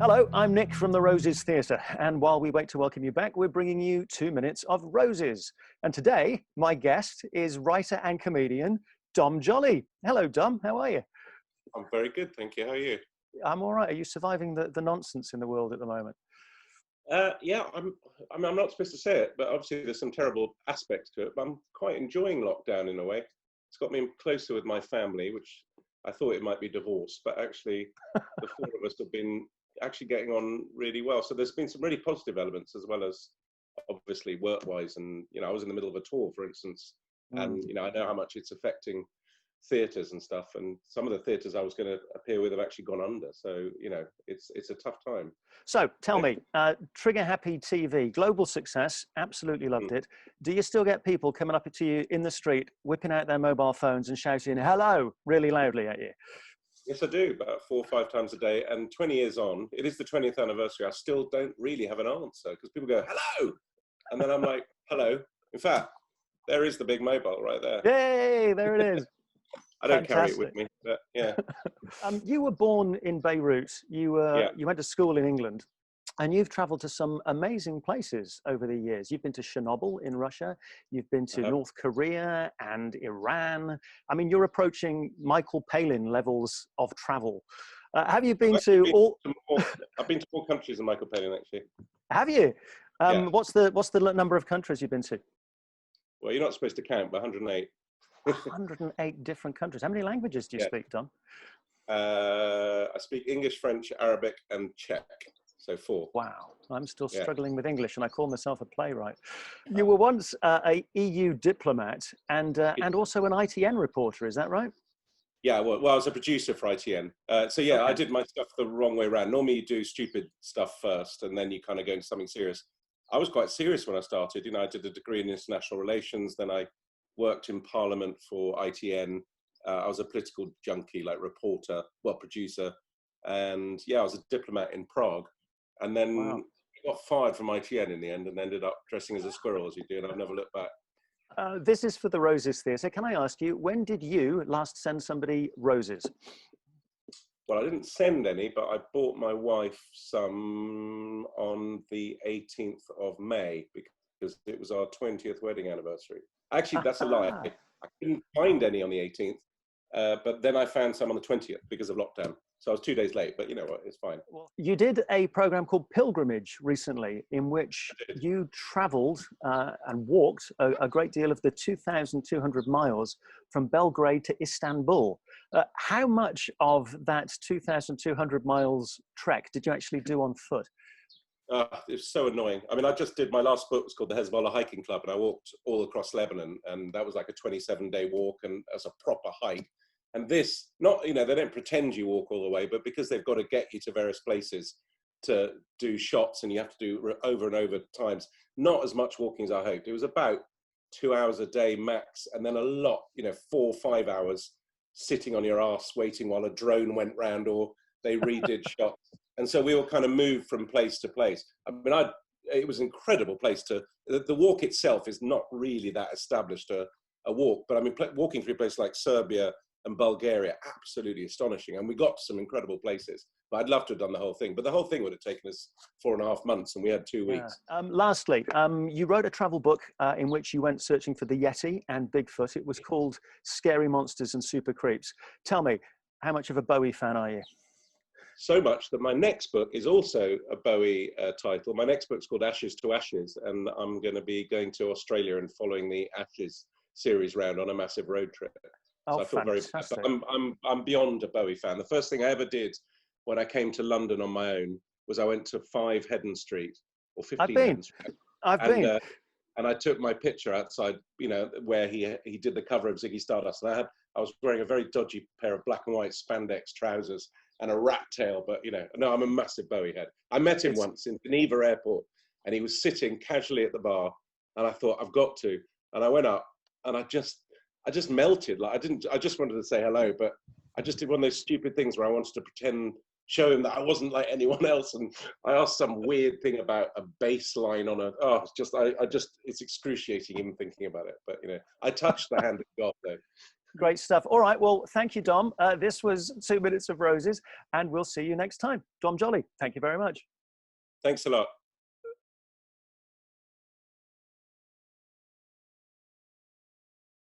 Hello, I'm Nick from the Roses Theatre, and while we wait to welcome you back, we're bringing you 2 minutes of roses. And today, my guest is writer and comedian Dom Joly. Hello, Dom. How are you? I'm very good, thank you. How are you? I'm all right. Are you surviving the nonsense in the world at the moment? Yeah, I'm not supposed to say it, but obviously there's some terrible aspects to it. But I'm quite enjoying lockdown in a way. It's got me closer with my family, which I thought it might be divorce, but actually the four of us have been actually getting on really well. So there's been some really positive elements as well as obviously work-wise. And I was in the middle of a tour, for instance, and I know how much it's affecting theatres and stuff. And some of the theatres I was going to appear with have actually gone under. So it's a tough time. So tell me, Trigger Happy TV, global success, absolutely loved it. Do you still get people coming up to you in the street, whipping out their mobile phones and shouting hello really loudly at you? Yes, I do, about 4 or 5 times a day. And 20 years on, it is the 20th anniversary. I still don't really have an answer because people go, hello. And then I'm like, hello. In fact, there is the big mobile right there. Yay, there it is. I don't carry it with me, but yeah. You were born in Beirut. You went to school in England. And you've traveled to some amazing places over the years. You've been to Chernobyl in Russia. You've been to North Korea and Iran. I mean, you're approaching Michael Palin levels of travel. Have you been to all? I've been to 4 countries in Michael Palin, actually. Have you? Yeah. What's the number of countries you've been to? Well, you're not supposed to count, but 108. 108 different countries. How many languages do you speak, Dom? I speak English, French, Arabic, and Czech. So 4. Wow, I'm still struggling with English, and I call myself a playwright. You were once a EU diplomat and also an ITN reporter, is that right? Yeah, well, I was a producer for ITN. I did my stuff the wrong way around. Normally you do stupid stuff first, and then you kind of go into something serious. I was quite serious when I started. I did a degree in international relations, then I worked in Parliament for ITN. I was a political junkie, like producer. And I was a diplomat in Prague. And then got fired from ITN in the end and ended up dressing as a squirrel, as you do, and I've never looked back. This is for the Roses Theatre. Can I ask you, when did you last send somebody roses? Well, I didn't send any, but I bought my wife some on the 18th of May because it was our 20th wedding anniversary. Actually, that's a lie. I couldn't find any on the 18th, but then I found some on the 20th because of lockdown. So I was 2 days late, but you know what, it's fine. You did a program called Pilgrimage recently, in which you travelled and walked a great deal of the 2,200 miles from Belgrade to Istanbul. How much of that 2,200 miles trek did you actually do on foot? It was so annoying. I mean, I just did, my last book was called The Hezbollah Hiking Club, and I walked all across Lebanon, and that was like a 27-day walk and as a proper hike. And this, they don't pretend you walk all the way, but because they've got to get you to various places to do shots and you have to do over and over times, not as much walking as I hoped. It was about 2 hours a day max, and then a lot, 4 or 5 hours sitting on your arse waiting while a drone went round or they redid shots. And so we all kind of moved from place to place. I mean, it was an incredible place the walk itself is not really that established a walk, but I mean, walking through a place like Serbia and Bulgaria, absolutely astonishing. And we got to some incredible places, but I'd love to have done the whole thing. But the whole thing would have taken us 4.5 months and we had 2 weeks. Lastly, you wrote a travel book in which you went searching for the Yeti and Bigfoot. It was called Scary Monsters and Super Creeps. Tell me, how much of a Bowie fan are you? So much that my next book is also a Bowie title. My next book's called Ashes to Ashes, and I'm going to be going to Australia and following the Ashes series round on a massive road trip. So I feel fantastic. very bad. I'm beyond a Bowie fan. The first thing I ever did when I came to London on my own was I went to 5 Heddon Street or 15 Heddon Street. I've been. And I took my picture outside, where he did the cover of Ziggy Stardust. And I was wearing a very dodgy pair of black and white spandex trousers and a rat tail. But no, I'm a massive Bowie head. I met him once in Geneva Airport, and he was sitting casually at the bar, and I thought, I've got to. And I went up, and I just melted. Like I just wanted to say hello, but I just did one of those stupid things where I wanted to show him that I wasn't like anyone else. And I asked some weird thing about a bass line on it's excruciating even thinking about it. But I touched the hand of God though. Great stuff. All right. Well, thank you, Dom. This was 2 Minutes of Roses, and we'll see you next time. Dom Joly, thank you very much. Thanks a lot.